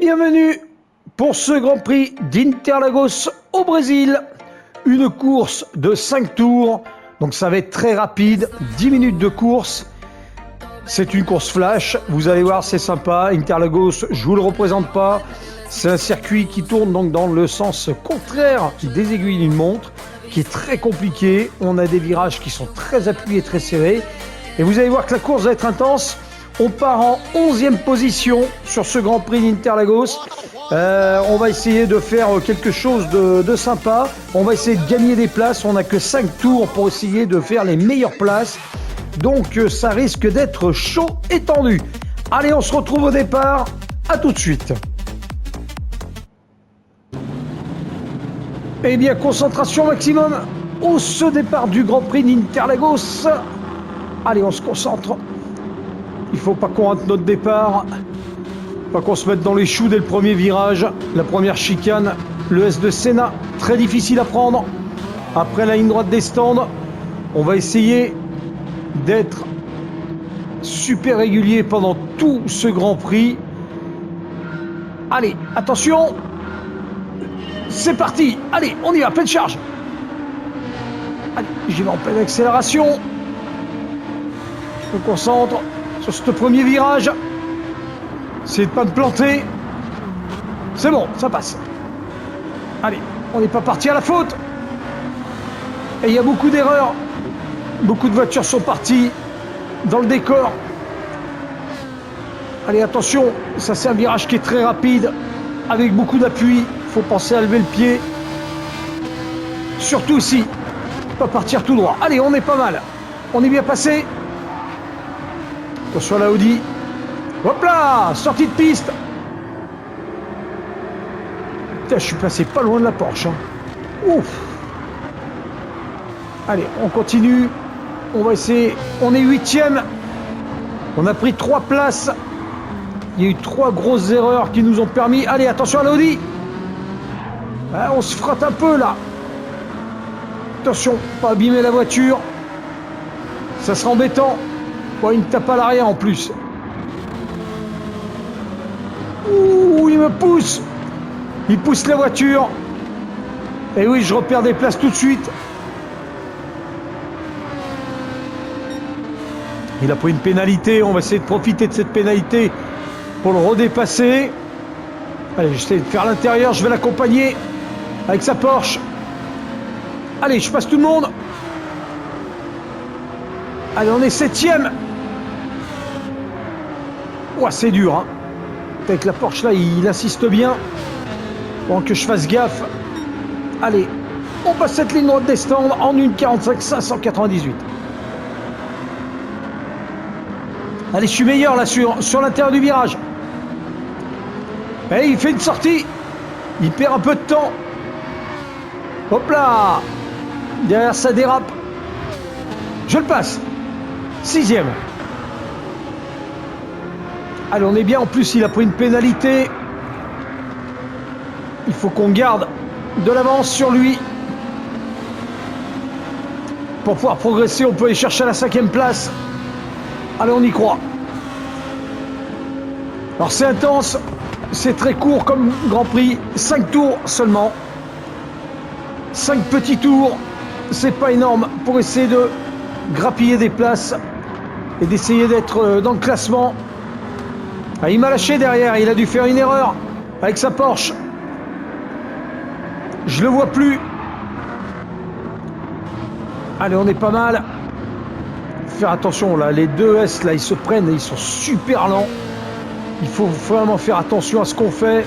bienvenue pour ce Grand Prix d'Interlagos au Brésil. Une course de 5 tours, donc ça va être très rapide, 10 minutes de course. C'est une course flash, vous allez voir, c'est sympa. Interlagos, je vous le représente pas. C'est un circuit qui tourne donc dans le sens contraire des aiguilles d'une montre, qui est très compliqué. On a des virages qui sont très appuyés, très serrés. Et vous allez voir que la course va être intense. On part en 11e position sur ce Grand Prix d'Interlagos. On va essayer de faire quelque chose de sympa. On va essayer de gagner des places. On n'a que 5 tours pour essayer de faire les meilleures places. Donc ça risque d'être chaud et tendu. Allez, on se retrouve au départ. À tout de suite. Eh bien, concentration maximum au ce départ du Grand Prix d'Interlagos. Allez, on se concentre. Il ne faut pas qu'on rate notre départ. Pas qu'on se mette dans les choux dès le premier virage. La première chicane, le S de Senna, très difficile à prendre. Après la ligne droite des stands, on va essayer d'être super régulier pendant tout ce Grand Prix. Allez, attention. C'est parti. Allez, on y va, pleine charge. Allez, j'y vais en pleine accélération. Je me concentre sur ce premier virage. C'est de pas me planter. C'est bon, ça passe. Allez, on n'est pas parti à la faute. Et il y a beaucoup d'erreurs. Beaucoup de voitures sont parties dans le décor. Allez, attention, ça c'est un virage qui est très rapide, avec beaucoup d'appui. Il faut penser à lever le pied. Surtout ici, pas partir tout droit. Allez, on est pas mal. On est bien passé. Attention à la Audi. Hop là, sortie de piste. Putain, je suis passé pas loin de la Porsche. Ouf. Allez, on continue. On va essayer. On est 8e. On a pris 3 places. Il y a eu 3 grosses erreurs qui nous ont permis. Allez, attention à la Audi. Ah, on se frotte un peu là. Attention, pas abîmer la voiture. Ça sera embêtant. Oh, il me tape à l'arrière en plus. Ouh, il me pousse. Il pousse la voiture. Et oui, je repère des places tout de suite. Il a pris une pénalité. On va essayer de profiter de cette pénalité pour le redépasser. Allez, j'essaie de faire l'intérieur. Je vais l'accompagner avec sa Porsche. Allez, je passe tout le monde. Allez, on est 7e. Ouah, c'est dur, hein. Avec la Porsche là, il insiste bien. Bon, que je fasse gaffe. Allez, on passe cette ligne droite des stands en 1,45 598. Allez, je suis meilleur là sur l'intérieur du virage. Et il fait une sortie. Il perd un peu de temps. Hop là. Derrière, ça dérape. Je le passe. 6e. Allez, on est bien. En plus, il a pris une pénalité. Il faut qu'on garde de l'avance sur lui. Pour pouvoir progresser, on peut aller chercher la 5e place. Allez, on y croit. Alors, c'est intense. C'est très court comme Grand Prix. 5 tours seulement. 5 petits tours. C'est pas énorme pour essayer de grappiller des places et d'essayer d'être dans le classement. Ah, il m'a lâché derrière, il a dû faire une erreur avec sa Porsche. Je le vois plus. Allez, on est pas mal. Faire attention là, les deux S là, ils se prennent, ils sont super lents. Il faut vraiment faire attention à ce qu'on fait.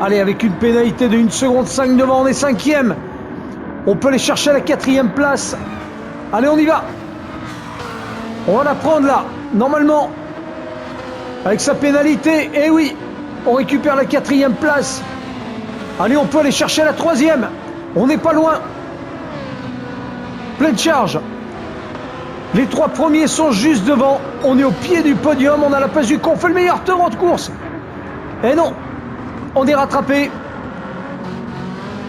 Allez, avec une pénalité de 1 seconde 5 devant, on est 5e. On peut aller chercher la 4e place. Allez, on y va. On va la prendre là, normalement. Avec sa pénalité, et oui, on récupère la 4e place. Allez, on peut aller chercher la 3e. On n'est pas loin. Pleine charge. Les 3 premiers sont juste devant. On est au pied du podium. On a la place du con. On fait le meilleur tour de course. Et non, on est rattrapé.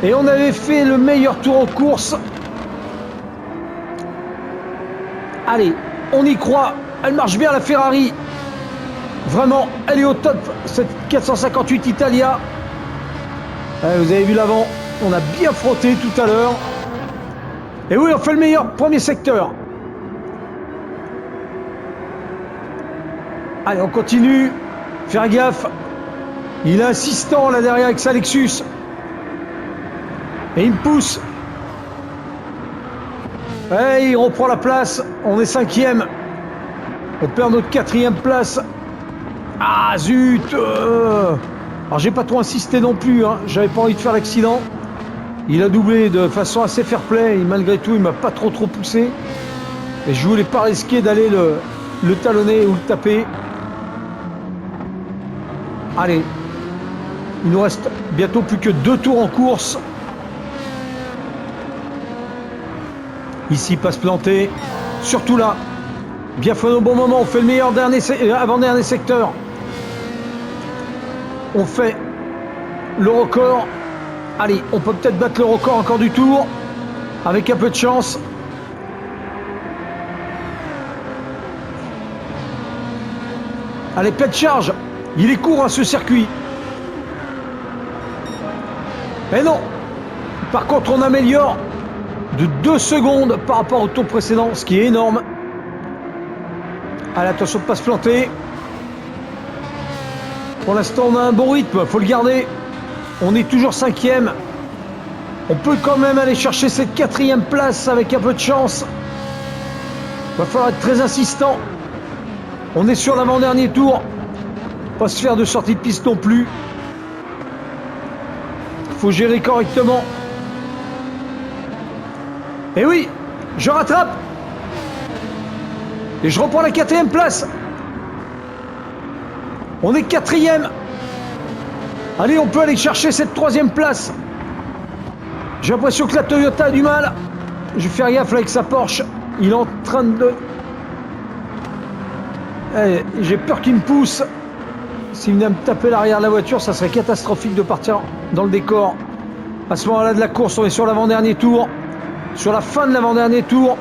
Et on avait fait le meilleur tour en course. Allez, on y croit. Elle marche bien la Ferrari. Vraiment, elle est au top, cette 458 Italia. Vous avez vu l'avant, on a bien frotté tout à l'heure. Et oui, on fait le meilleur premier secteur. Allez, on continue. Faire gaffe. Il est insistant là derrière avec sa Lexus. Et il me pousse. Et il reprend la place. On est 5e. On perd notre 4e place. Ah zut. Alors j'ai pas trop insisté non plus. Hein. J'avais pas envie de faire l'accident. Il a doublé de façon assez fair-play. Et malgré tout, il m'a pas trop poussé. Et je voulais pas risquer d'aller le talonner ou le taper. Allez. Il nous reste bientôt plus que 2 tours en course. Ici, pas se planter. Surtout là. Bien fait au bon moment. On fait le meilleur avant-dernier secteur. On fait le record. Allez, on peut peut-être battre le record encore du tour. Avec un peu de chance. Allez, pleine charge. Il est court, hein, ce circuit. Mais non. Par contre, on améliore de 2 secondes par rapport au tour précédent, ce qui est énorme. Allez, attention de ne pas se planter. Pour l'instant, on a un bon rythme, il faut le garder. On est toujours 5e. On peut quand même aller chercher cette 4e place avec un peu de chance. Il va falloir être très insistant. On est sur l'avant-dernier tour. Pas se faire de sortie de piste non plus. Il faut gérer correctement. Et oui, je rattrape. Et je reprends la 4e place. On est 4e. Allez, on peut aller chercher cette 3e place. J'ai l'impression que la Toyota a du mal. Je vais faire gaffe là avec sa Porsche. Il est en train de... Allez, j'ai peur qu'il me pousse. S'il venait à me taper l'arrière de la voiture, ça serait catastrophique de partir dans le décor. À ce moment-là de la course, on est sur l'avant-dernier tour. Sur la fin de l'avant-dernier tour.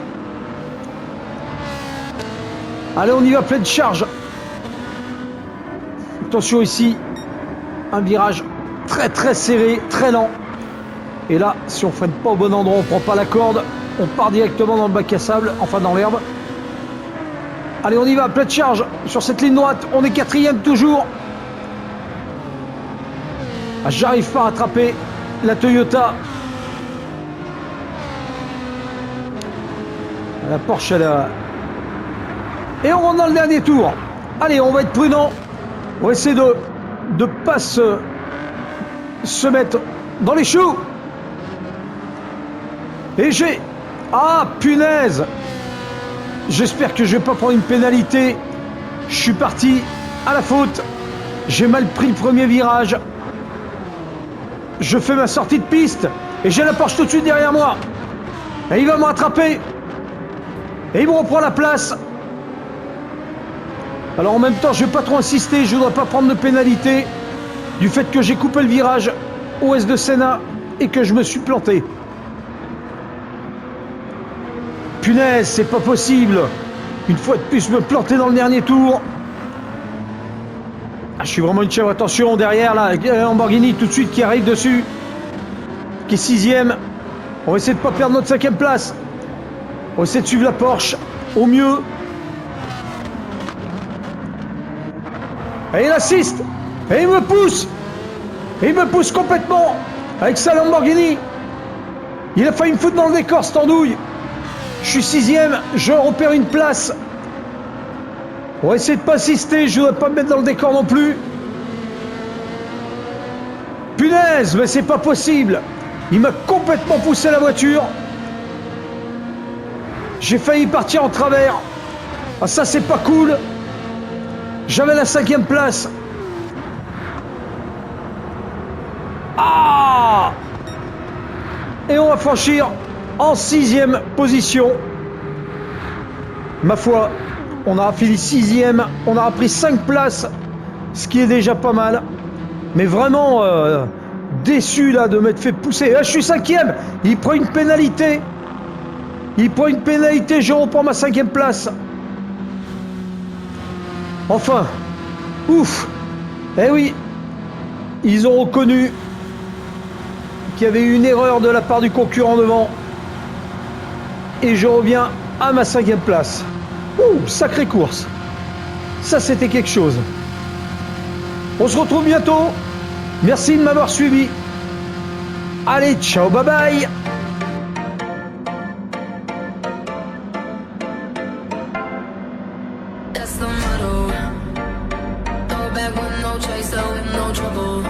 Allez, on y va, pleine charge. Attention ici. Un virage très serré, très lent. Et là, si on ne freine pas au bon endroit, on ne prend pas la corde, on part directement dans le bac à sable, enfin dans l'herbe. Allez, on y va, pleine charge sur cette ligne droite. On est 4e toujours. Ah, j'arrive pas à rattraper la Toyota. La Porsche, elle a... Et on rentre dans le dernier tour. Allez, on va être prudent. On va essayer de ne pas se mettre dans les choux. Et j'ai... Ah, punaise! J'espère que je vais pas prendre une pénalité. Je suis parti à la faute. J'ai mal pris le premier virage. Je fais ma sortie de piste. Et j'ai la Porsche tout de suite derrière moi. Et il va me rattraper. Et il me reprend la place. Alors en même temps, je ne vais pas trop insister. Je ne voudrais pas prendre de pénalité du fait que j'ai coupé le virage ouest de Senna et que je me suis planté. Punaise, c'est pas possible. Une fois de plus, me planter dans le dernier tour. Ah, je suis vraiment une chèvre. Attention, derrière, là, Lamborghini tout de suite qui arrive dessus. Qui est 6e. On va essayer de ne pas perdre notre 5e place. On va essayer de suivre la Porsche au mieux. Et il assiste. Et il me pousse. Et il me pousse complètement. Avec sa Lamborghini. Il a failli me foutre dans le décor, cette andouille. Je suis 6e, je repère une place. On va essayer de ne pas assister, je ne voudrais pas me mettre dans le décor non plus. Punaise, mais c'est pas possible. Il m'a complètement poussé la voiture. J'ai failli partir en travers. Ah, ça c'est pas cool. J'avais la 5e place. Ah! Et on va franchir en 6e position. Ma foi, on aura fini 6e, on aura pris 5 places, ce qui est déjà pas mal. Mais vraiment déçu là de m'être fait pousser. Là, je suis 5e, il prend une pénalité. Il prend une pénalité, je reprends ma 5e place. Enfin, Ouf. Eh oui, ils ont reconnu qu'il y avait eu une erreur de la part du concurrent devant. Et je reviens à ma 5e place. Ouh, sacrée course. Ça, c'était quelque chose. On se retrouve bientôt. Merci de m'avoir suivi. Allez, ciao, bye bye. That's the motto. Go back with no chaser, with no trouble.